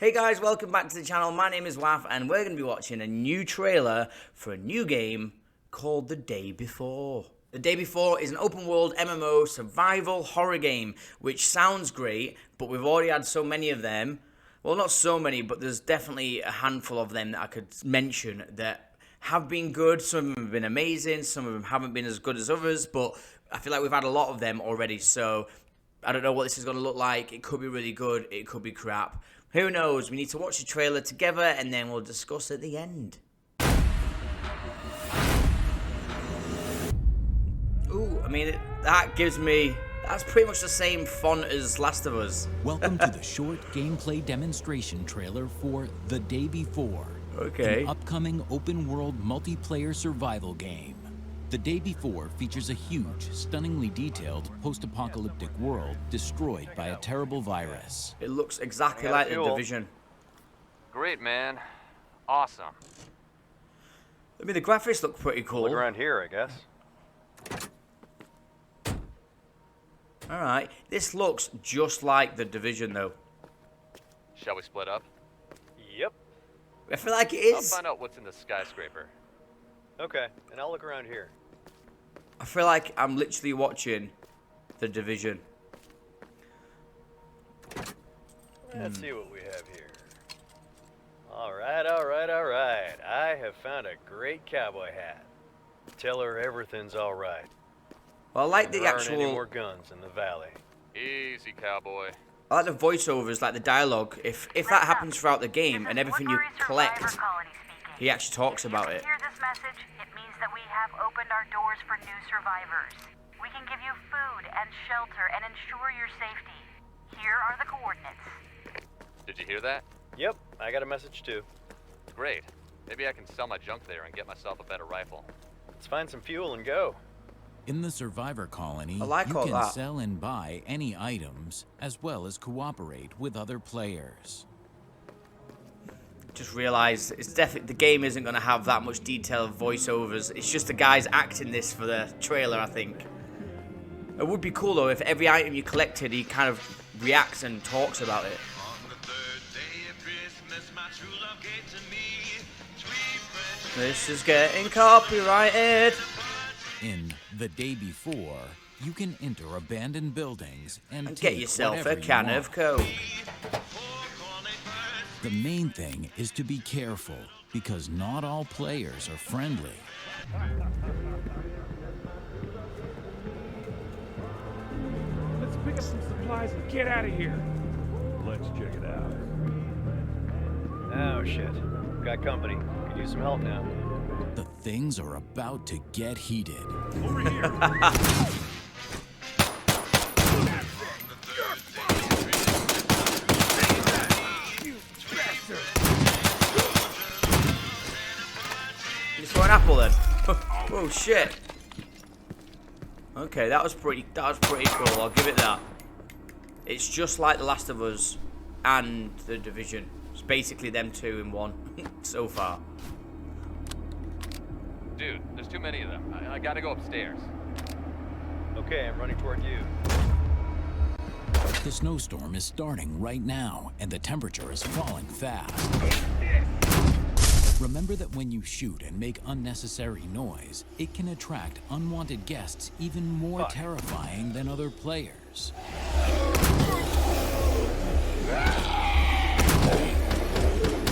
Hey guys, welcome back to the channel. My name is wAFF and we're going to be watching a new trailer for a new game called The Day Before. The Day Before is an open world MMO survival horror game, which sounds great, but we've already had so many of them. Well, not so many, but there's definitely a handful of them that I could mention that have been good. Some of them have been amazing, some of them haven't been as good as others, but I feel like we've had a lot of them already, so I don't know what this is going to look like. It could be really good, it could be crap. Who knows? We need to watch the trailer together and then we'll discuss at the end. Ooh, I mean, that's pretty much the same font as Last of Us. Welcome to the short gameplay demonstration trailer for The Day Before, Okay. an upcoming open-world multiplayer survival game. The Day Before features a huge, stunningly detailed post-apocalyptic world destroyed by a terrible virus. It looks exactly like The Division. Great, man. Awesome. I mean, the graphics look pretty cool. Look around here, I guess. Alright, this looks just like The Division, though. Shall we split up? Yep. I feel like it I'll is. find out what's in the skyscraper. Okay, and I'll look around here. I feel like I'm literally watching The Division. Let's see what we have here. Alright, alright, alright. I have found a great cowboy hat. Tell her everything's alright. Well, I like the There aren't any actual... more guns in the valley. Easy, cowboy. I like the voiceovers, like the dialogue. If that happens throughout the game and everything you collect, he actually talks about it. Hear this message? It means that we have opened our doors for new survivors. We can give you food and shelter and ensure your safety. Here are the coordinates. Did you hear that? Yep, I got a message too. Great. Maybe I can sell my junk there and get myself a better rifle. Let's find some fuel and go. In the survivor colony, I like you all can that. sell and buy any items, as well as cooperate with other players. Just realised it's definitely the game isn't going to have that much detailed voiceovers. It's just the guys acting this for the trailer, I think. It would be cool though if every item you collected, he kind of reacts and talks about it. This is getting copyrighted. In The Day Before, you can enter abandoned buildings and Get take yourself a whatever you can want. of Coke. The main thing is to be careful, because not all players are friendly. Let's pick up some supplies and get out of here. Let's check it out. Oh shit. Got company. Could use some help now. The things are about to get heated. Over here. You saw an apple then? Oh shit. Okay, that was pretty cool, I'll give it that. It's just like The Last of Us and The Division. It's basically them two in one so far. Dude, there's too many of them. I gotta go upstairs. Okay, I'm running toward you. The snowstorm is starting right now, and the temperature is falling fast. Remember that when you shoot and make unnecessary noise, it can attract unwanted guests even more terrifying than other players.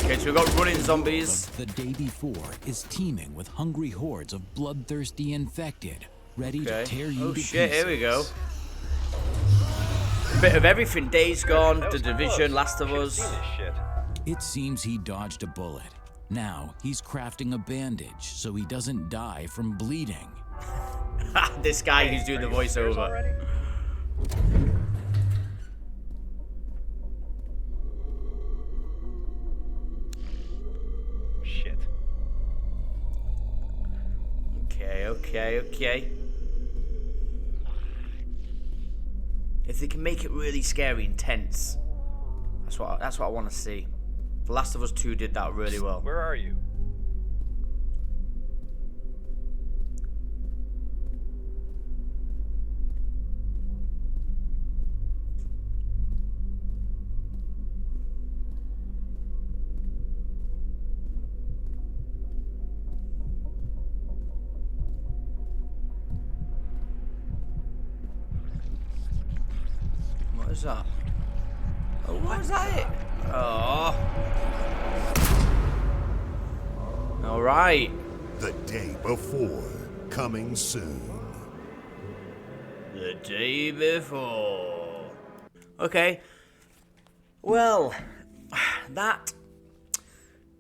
Okay, so we've got running zombies. But The Day Before is teeming with hungry hordes of bloodthirsty infected, ready to tear you Oh to shit, here we go. pieces. Bit of everything. Days Gone, That The was Division, close. Last of Should've Us. seen this shit. It seems he dodged a bullet. Now he's crafting a bandage so he doesn't die from bleeding. This guy who's doing the Are you upstairs voiceover. already? Shit. Okay. If they can make it really scary and tense, that's what I want to see. The Last of Us 2 did that really well. Where are you? was that? Oh, what was that? Oh. All right. The Day Before, coming soon. The Day Before. Okay. Well, that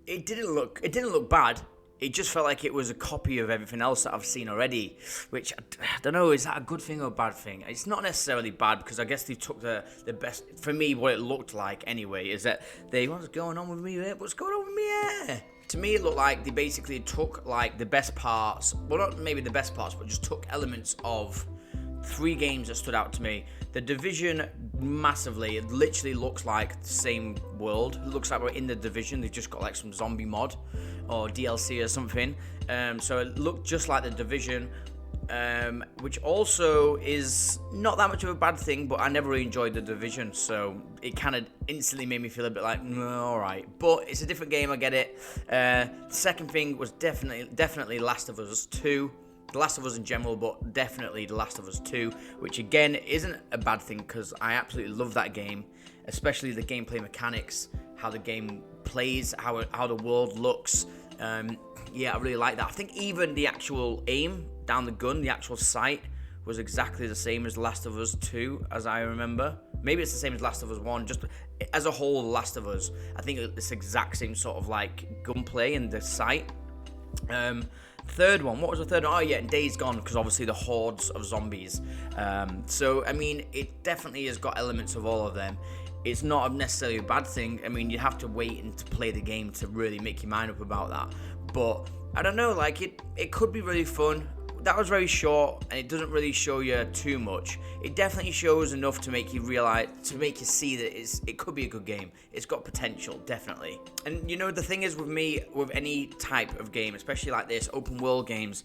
it didn't look bad. It just felt like it was a copy of everything else that I've seen already, which I don't know, is that a good thing or a bad thing? It's not necessarily bad, because I guess they took the best, for me, what it looked like anyway, is that what's going on with me here? What's going on with me here? To me, it looked like they basically took, like, the best parts, well, not maybe the best parts, but just took elements of 3 games that stood out to me. The Division, massively, it literally looks like the same world. It looks like we're in the Division. They've just got like some zombie mod or DLC or something. So it looked just like the Division, which also is not that much of a bad thing, but I never really enjoyed the Division, so it kind of instantly made me feel a bit like, alright. But it's a different game, I get it. The second thing was definitely Last of Us 2. The Last of Us in general, but definitely The Last of Us 2, which again isn't a bad thing, because I absolutely love that game, especially the gameplay mechanics, how the game plays, how the world looks. Yeah, I really like that. I think even the actual aim down the gun, the actual sight, was exactly the same as Last of Us 2, as I remember. Maybe it's the same as Last of Us 1, just as a whole, Last of Us. I think it's the exact same sort of like gunplay and the sight. Third one, what was the third one? Oh yeah, Days Gone, because obviously the hordes of zombies. So, I mean, it definitely has got elements of all of them. It's not necessarily a bad thing. I mean, you have to wait and to play the game to really make your mind up about that. But, I don't know, like, it could be really fun. That was very short, and it doesn't really show you too much. It definitely shows enough to make you realize, to make you see that it could be a good game. It's got potential, definitely. And you know, the thing is with me, with any type of game, especially like this, open world games,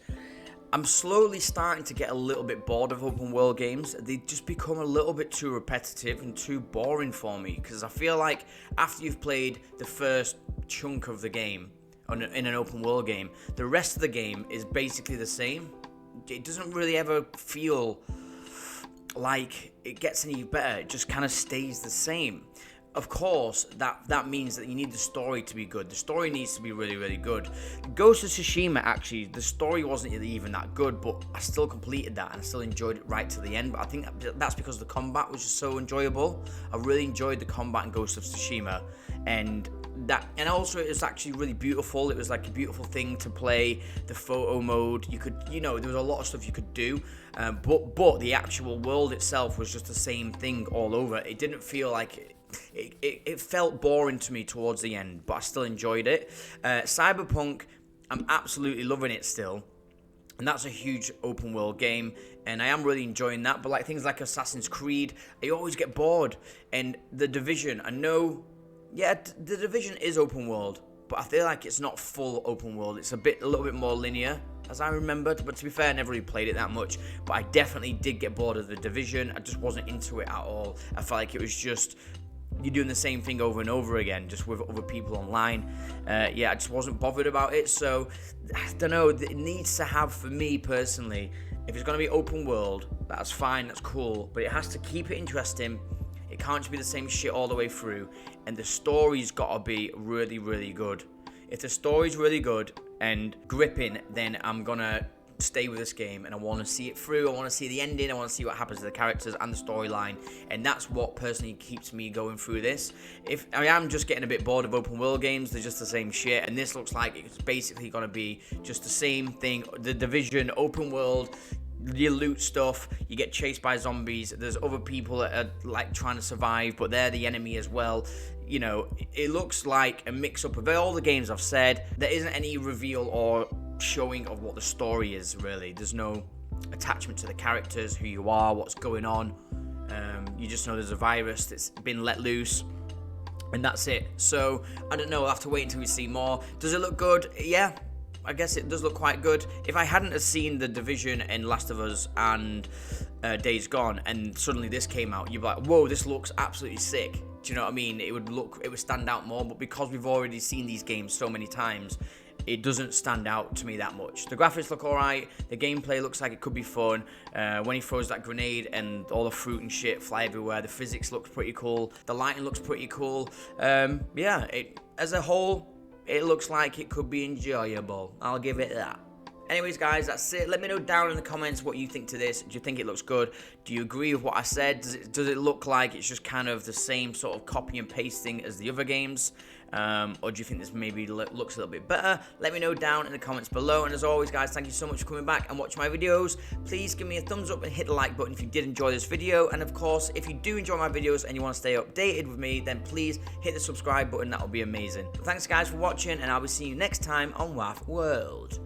I'm slowly starting to get a little bit bored of open world games. They just become a little bit too repetitive and too boring for me, because I feel like after you've played the first chunk of the game in an open world game, the rest of the game is basically the same. It doesn't really ever feel like it gets any better. It just kind of stays the same. Of course, that means that you need the story to be good. The story needs to be really, really good. Ghost of Tsushima, actually, the story wasn't even that good, but I still completed that and I still enjoyed it right to the end. But I think that's because the combat was just so enjoyable. I really enjoyed the combat in Ghost of Tsushima, and also it was actually really beautiful. It was like a beautiful thing to play. The photo mode, there was a lot of stuff you could do, but the actual world itself was just the same thing all over. It didn't feel like it felt boring to me towards the end, but I still enjoyed it. Cyberpunk, I'm absolutely loving it still, and that's a huge open world game, and I am really enjoying that. But like things like Assassin's Creed, I always get bored. And The Division, I know, yeah, The Division is open world, but I feel like it's not full open world. It's a little bit more linear, as I remembered. But to be fair, I never really played it that much. But I definitely did get bored of The Division. I just wasn't into it at all. I felt like it was just, you're doing the same thing over and over again, just with other people online. I just wasn't bothered about it. So, I don't know, it needs to have, for me personally, if it's going to be open world, that's fine, that's cool, but it has to keep it interesting. It can't just be the same shit all the way through, and the story's got to be really, really good. If the story's really good and gripping, then I'm going to stay with this game, and I want to see it through. I want to see the ending. I want to see what happens to the characters and the storyline, and that's what personally keeps me going through this. If I am just getting a bit bored of open world games, they're just the same shit, and this looks like it's basically going to be just the same thing. The Division, open world, you loot stuff, you get chased by zombies, there's other people that are like trying to survive, but they're the enemy as well. You know, it looks like a mix-up of all the games I've said. There isn't any reveal or showing of what the story is, really. There's no attachment to the characters, who you are, what's going on. You just know there's a virus that's been let loose, and that's it. So, I don't know, I'll have to wait until we see more. Does it look good? Yeah, I guess it does look quite good. If I hadn't have seen The Division and Last of Us and Days Gone, and suddenly this came out, you'd be like, whoa, this looks absolutely sick. Do you know what I mean? It would stand out more, but because we've already seen these games so many times, it doesn't stand out to me that much. The graphics look alright, the gameplay looks like it could be fun. When he throws that grenade and all the fruit and shit fly everywhere, the physics looks pretty cool, the lighting looks pretty cool. Yeah, as a whole, it looks like it could be enjoyable. I'll give it that. Anyways, guys, that's it. Let me know down in the comments what you think to this. Do you think it looks good? Do you agree with what I said? Does it look like it's just kind of the same sort of copy and pasting as the other games? Or do you think this maybe looks a little bit better? Let me know down in the comments below. And as always, guys, thank you so much for coming back and watching my videos. Please give me a thumbs up and hit the like button if you did enjoy this video. And of course, if you do enjoy my videos and you want to stay updated with me, then please hit the subscribe button. That would be amazing. Thanks, guys, for watching, and I'll be seeing you next time on wAFF World.